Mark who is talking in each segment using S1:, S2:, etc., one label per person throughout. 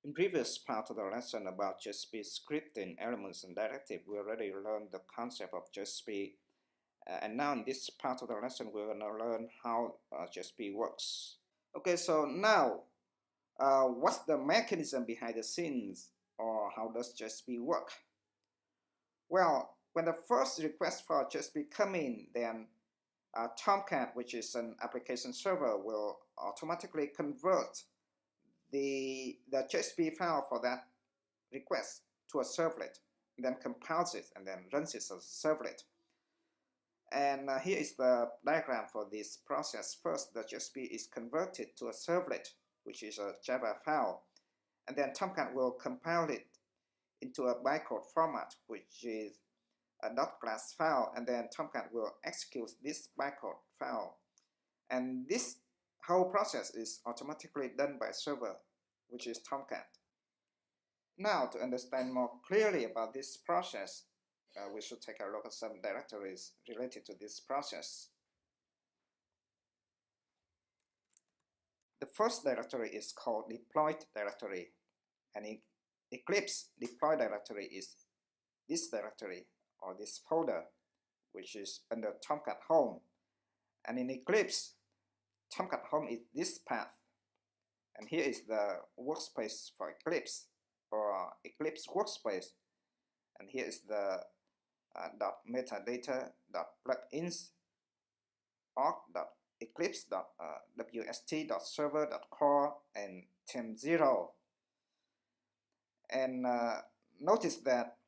S1: In previous part of the lesson about JSP scripting elements and directive, we already learned the concept of JSP, and now in this part of the lesson, we're going to learn how JSP works. Okay, so now, what's the mechanism behind the scenes, or how does JSP work? Well, when the first request for JSP come in, then Tomcat, which is an application server, will automatically convert the JSP file for that request to a servlet, and then compiles it and then runs it as a servlet. And here is the diagram for this process. First, the JSP is converted to a servlet, which is a Java file, and then Tomcat will compile it into a bytecode format, which is a .class file, and then Tomcat will execute this bytecode file. And this whole process is automatically done by server, which is Tomcat. Now, to understand more clearly about this process, we should take a look at some directories related to this process. The first directory is called deployed directory, and in Eclipse, deployed directory is this directory or this folder, which is under Tomcat Home. And in Eclipse, Tomcat Home is this path, and here is the workspace for Eclipse, or Eclipse workspace, and here is the .metadata.plugins org.eclipse.wst.server.core and temp0. And notice that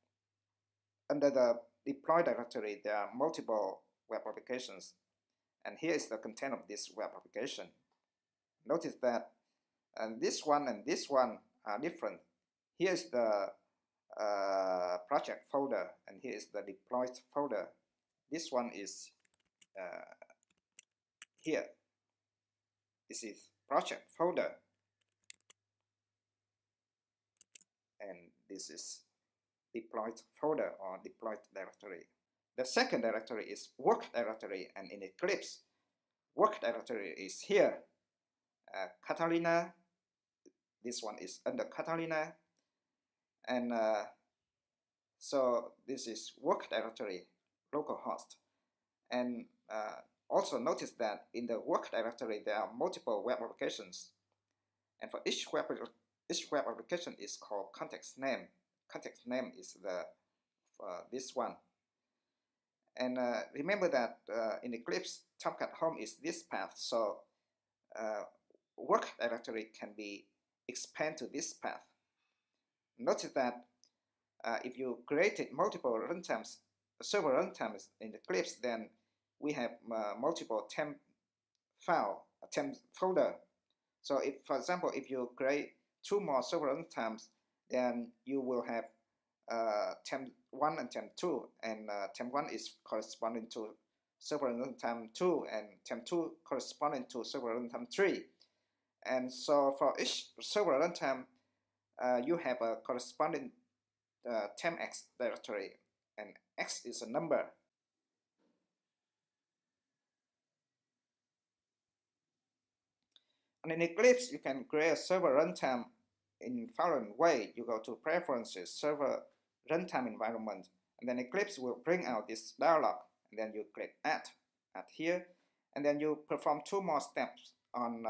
S1: under the deploy directory, there are multiple web applications, and here is the content of this web application. Notice that this one and this one are different. Here is the project folder, and here is the deployed folder. This one is here. This is project folder, and this is deployed folder or deployed directory. The second directory is work directory, and in Eclipse, work directory is here. Catalina, this one is under Catalina, and so this is work directory, localhost. And also notice that in the work directory there are multiple web applications, and for each web application is called context name. Context name is this one. And remember that in Eclipse, Tomcat Home is this path, so work directory can be expanded to this path. Notice that if you created multiple runtimes, server runtimes in Eclipse, then we have multiple temp file, temp folder. So if, for example, if you create 2 more server runtimes, then you will have temp1 and temp2, and temp1 is corresponding to server runtime 2, and temp2 corresponding to server runtime 3. And so for each server runtime, you have a corresponding tempx directory, and x is a number. And in Eclipse, you can create a server runtime in the following way. You go to Preferences, Server Runtime Environment, and then Eclipse will bring out this dialog, and then you click Add here, and then you perform 2 more steps on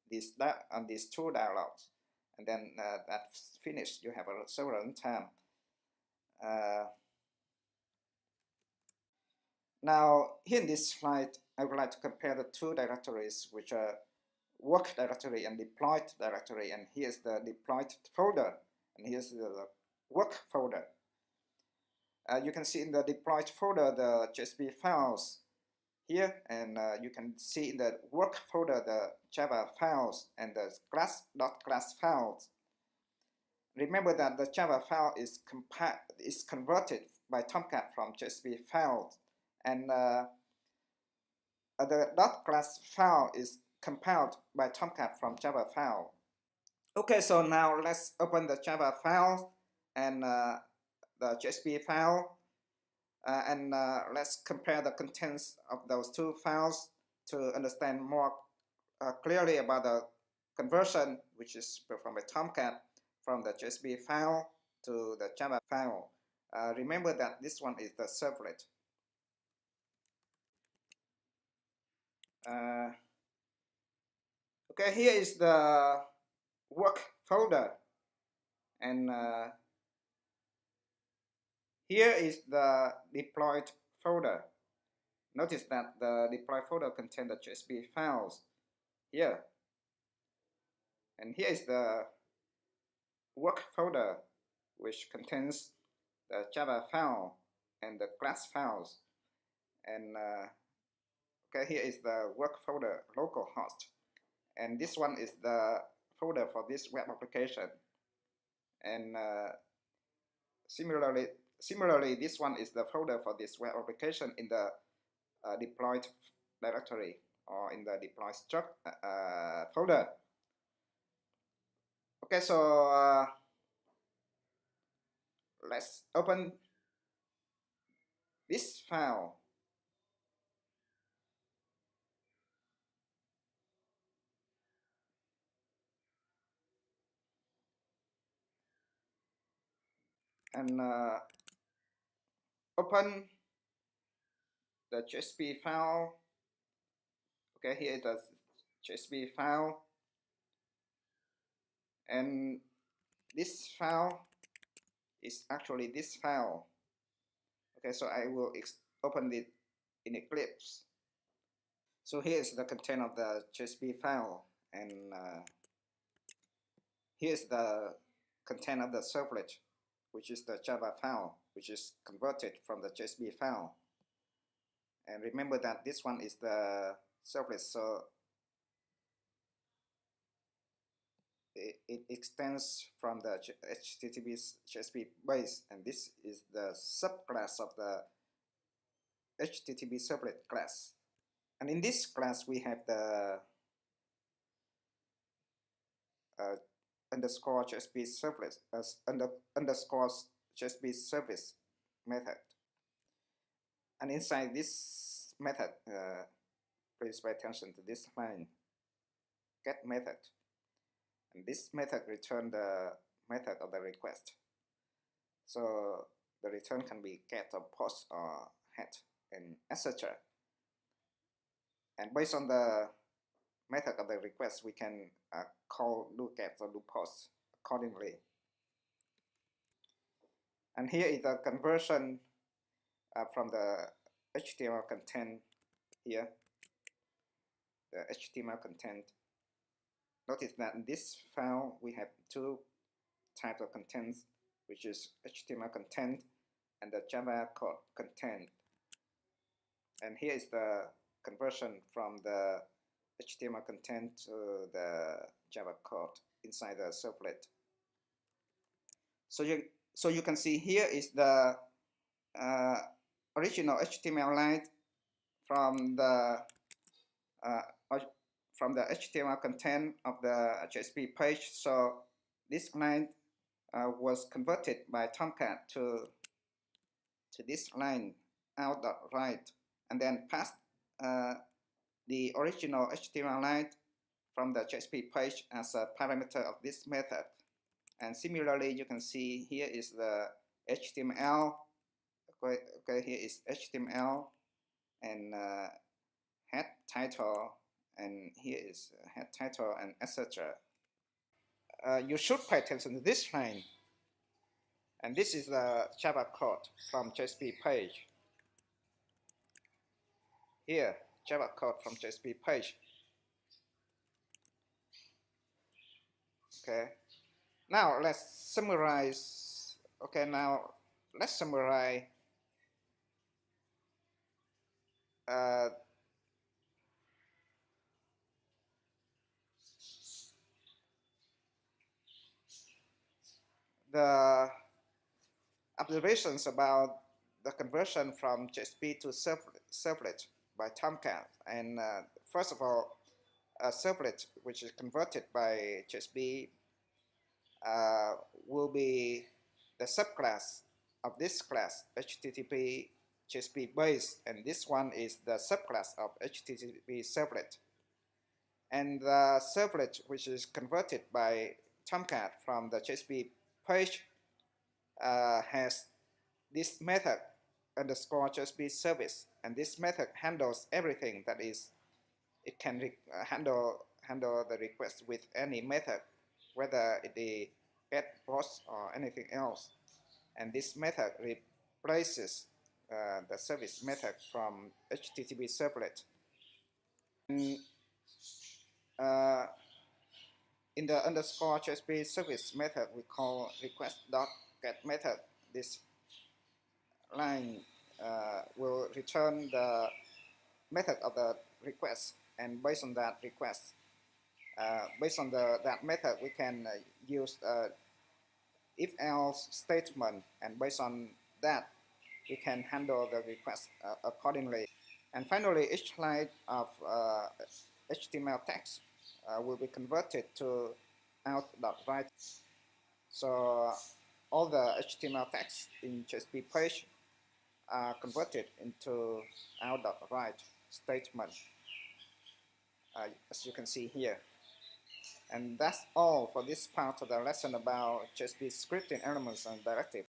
S1: these 2 dialogs, and then that's finished. You have a server runtime. Now, here in this slide, I would like to compare the 2 directories, which are work directory and deployed directory. And here's the deployed folder, and here's the work folder. You can see in the deployed folder the JSP files here, and you can see in the work folder the Java files and the class.class files. Remember that the Java file is converted by Tomcat from JSP files, and the .class file is compiled by Tomcat from Java file. Okay, so now let's open the Java file and the JSP file, and let's compare the contents of those 2 files to understand more clearly about the conversion which is performed by Tomcat from the JSP file to the Java file. Remember that this one is the servlet. Okay, here is the work folder, and here is the deployed folder. Notice that the deployed folder contains the JSP files here, and here is the work folder, which contains the Java file and the class files. And okay, here is the work folder localhost, and this one is the folder for this web application. And similarly, this one is the folder for this web application in the deployed directory, or in the deployed struct folder. Okay, so let's open this file. And open the JSP file. Okay, here is the JSP file, and this file is actually this file. Okay, so I will open it in Eclipse. So here is the content of the JSP file, and here's the content of the servlet, which is the Java file, which is converted from the JSP file. And remember that this one is the servlet, so it extends from the HTTP JSP base, and this is the subclass of the HTTP servlet class. And in this class, we have the underscore JSP servlet as underscore JSP service method. And inside this method, please pay attention to this line, get method. And this method returns the method of the request. So the return can be get or post or head, and etc. And based on the method of the request, we can call do get or do post accordingly. And here is the conversion from the HTML content here, the HTML content. Notice that in this file we have two types of contents, which is HTML content and the Java code content. And here is the conversion from the HTML content to the Java code inside the servlet. So you can see here is the original HTML line from the HTML content of the JSP page. So this line was converted by Tomcat to this line out.write, and then passed the original HTML line from the JSP page as a parameter of this method. And similarly, you can see here is the HTML. Okay, here is HTML and head title, and here is head title, and etc. You should pay attention to this line. And this is the Java code from JSP page. Here, Java code from JSP page. Okay. Now let's summarize. Okay, now let's summarize the observations about the conversion from JSP to servlet by Tomcat. And first of all, a servlet which is converted by JSP will be the subclass of this class, HTTP JSP base, and this one is the subclass of HTTP servlet. And the servlet, which is converted by Tomcat from the JSP page, has this method underscore JSP service, and this method handles everything. That is, it can handle the request with any method, whether it be get, post, or anything else. And this method replaces the service method from HTTP servlet. And, uh, in the underscore JSP service method, we call request.get method. This line will return the method of the request, and based on that request, based on that method, we can use if-else statement, and based on that, we can handle the request accordingly. And finally, each line of HTML text will be converted to out.write. So all the HTML text in JSP page are converted into out.write statement, as you can see here. And that's all for this part of the lesson about JSP scripting elements and directives.